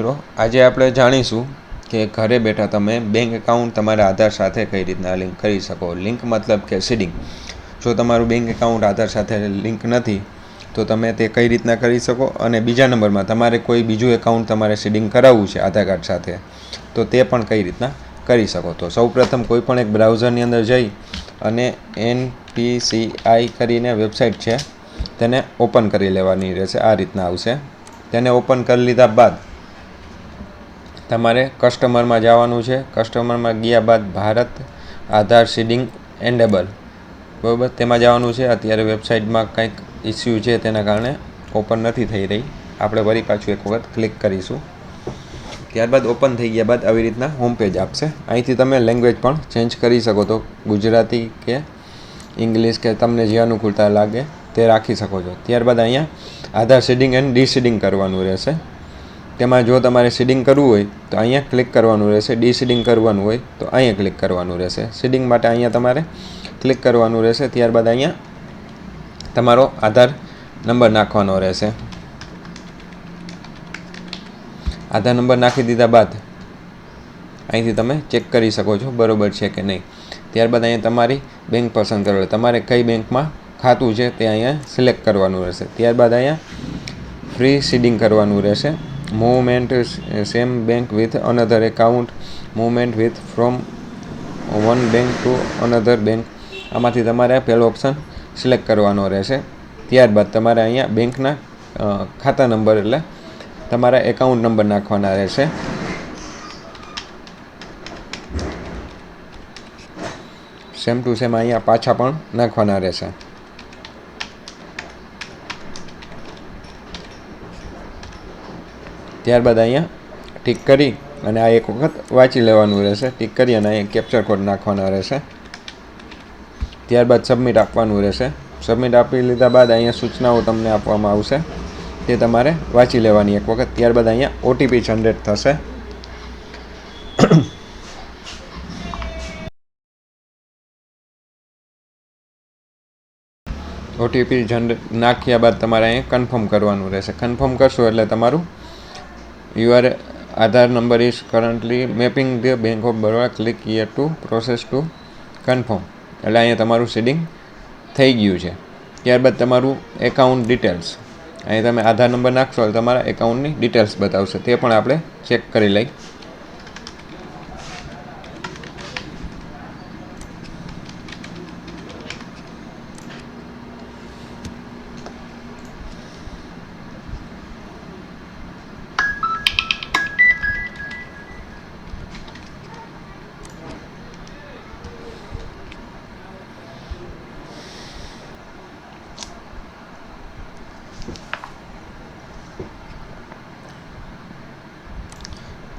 મિત્રો આજે આપણે જાણીશું કે ઘરે બેઠા તમે બેંક એકાઉન્ટ તમારા આધાર સાથે કઈ રીતના લિંક કરી શકો. લિંક મતલબ કે સીડિંગ. જો તમારું બેંક એકાઉન્ટ આધાર સાથે લિંક નથી તો તમે તે કઈ રીતના કરી શકો, અને બીજા નંબરમાં તમારે કોઈ બીજું એકાઉન્ટ તમારે સીડિંગ કરાવવું છે આધાર કાર્ડ સાથે તો તે પણ કઈ રીતના કરી શકો. તો સૌપ્રથમ કોઈ પણ એક બ્રાઉઝરની અંદર જઈ અને NPCI કરીને વેબસાઇટ છે તેને ઓપન કરી લેવાની રહેશે. આ રીતના આવશે. તેને ઓપન કરી લીધા બાદ તમારે કસ્ટમરમાં જવાનું છે. કસ્ટમરમાં ગયા બાદ ભારત આધાર સીડિંગ એનેબલ, બરાબર, તેમાં જવાનું છે. અત્યારે વેબસાઇટમાં કંઈક ઇસ્યુ છે તેના કારણે ઓપન નથી થઈ રહી. આપણે વળી પાછું એક વખત ક્લિક કરીશું. ત્યારબાદ ઓપન થઈ ગયા બાદ આવી રીતના હોમ પેજ આપશે. અહીંથી તમે લેંગ્વેજ પણ ચેન્જ કરી શકો, તો ગુજરાતી કે ઇંગ્લિશ કે તમને જે અનુકૂળતા લાગે તે રાખી શકો છો. ત્યારબાદ અહીંયા આધાર સીડિંગ એન્ડ ડીસીડિંગ કરવાનું રહેશે. તેમાં જો તમારે સીડિંગ કરવું હોય તો અહીંયા ક્લિક કરવાનું રહેશે. ડીસીડિંગ કરવાનું હોય તો અહીંયા ક્લિક કરવાનું રહેશે. સીડિંગ માટે અહીંયા તમારે ક્લિક કરવાનું રહેશે. ત્યારબાદ અહીંયા તમારો આધાર નંબર નાખવાનો રહેશે. આધાર નંબર નાખી દીધા બાદ અહીંથી તમે ચેક કરી શકો છો બરાબર છે કે નહીં. ત્યારબાદ અહીંયા તમારી બેંક પસંદ કરો. તમારે કઈ બેંકમાં ખાતું છે તે અહીંયા સિલેક્ટ કરવાનું રહેશે. ત્યારબાદ અહીંયા ફ્રી સીડિંગ કરવાનું રહેશે. Movement same bank with another account, movement with from one bank to another bank, આમાંથી તમારે પહેલો ઓપ્શન સિલેક્ટ કરવાનો રહેશે. ત્યારબાદ તમારે અહીંયા બેંકના ખાતા નંબર એટલે તમારા એકાઉન્ટ નંબર નાખવાના રહેશે. સેમ ટુ સેમ અહીંયા પાછા પણ નાખવાના રહેશે. ત્યારબાદ અહીંયા ટિક કરી અને આ એક વખત વાંચી લેવાનું રહેશે. ટિક કરી અને અહીંયા કેપ્ચર કોડ નાખવાના રહેશે. ત્યારબાદ સબમિટ આપવાનું રહેશે. સબમિટ આપી લીધા બાદ અહીંયા સૂચનાઓ તમને આપવામાં આવશે, તે તમારે વાંચી લેવાની એક વખત. ત્યારબાદ અહીંયા ઓટીપી જનરેટ થશે. ઓટીપી જનરેટ નાખ્યા બાદ તમારે અહીંયા કન્ફર્મ કરવાનું રહેશે. કન્ફર્મ કરશો એટલે તમારું UR Aadhaar number is currently mapping the bank of Baroda, click here two process two confirm, એટલે અહીંયા તમારું સીડિંગ થઈ ગયું છે. ત્યારબાદ તમારું એકાઉન્ટ ડિટેલ્સ, અહીં તમે આધાર નંબર નાખશો એટલે તમારા એકાઉન્ટની ડિટેલ્સ બતાવશે. તે પણ આપણે ચેક કરી લઈ.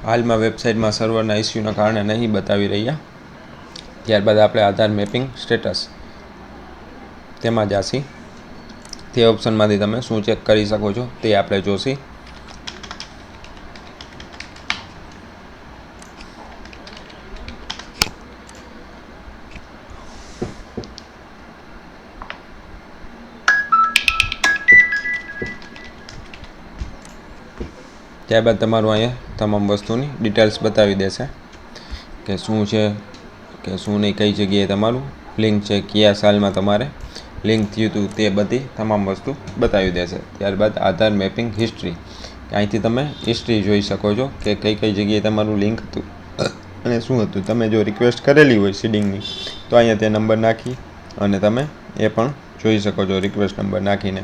હાલમાં વેબસાઇટમાં સર્વરના ઇસ્યુના કારણે નહીં બતાવી રહ્યા. ત્યારબાદ આપણે આધાર મેપિંગ સ્ટેટસ તેમાં જાસી. તે ઓપ્શનમાંથી તમે શું ચેક કરી શકો છો તે આપણે જોશી. ત્યારબાદ તમારું અહીંયા તમામ વસ્તુની ડિટેલ્સ બતાવી દેશે કે શું છે કે શું નહીં, કઈ જગ્યાએ તમારું લિંક છે, કયા સાલમાં તમારે લિંક થયું હતું, તે બધી તમામ વસ્તુ બતાવી દેશે. ત્યારબાદ આધાર મેપિંગ હિસ્ટ્રી, અહીંથી તમે હિસ્ટ્રી જોઈ શકો છો કે કઈ કઈ જગ્યાએ તમારું લિંક હતું અને શું હતું. તમે જો રિક્વેસ્ટ કરેલી હોય સીડિંગની તો અહીંયા તે નંબર નાખી અને તમે એ પણ જોઈ શકો છો રિક્વેસ્ટ નંબર નાખીને.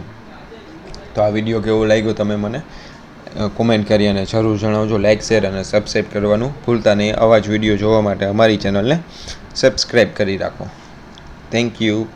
તો આ વિડીયો કેવો લાગ્યો તમે મને કોમેન્ટ કરી અને જરૂર જણાવજો. લાઇક, શેર અને સબસ્ક્રાઈબ કરવાનું ભૂલતા નહીં. આવા જ વિડીયો જોવા માટે અમારી ચેનલને સબસ્ક્રાઈબ કરી રાખો. Thank you.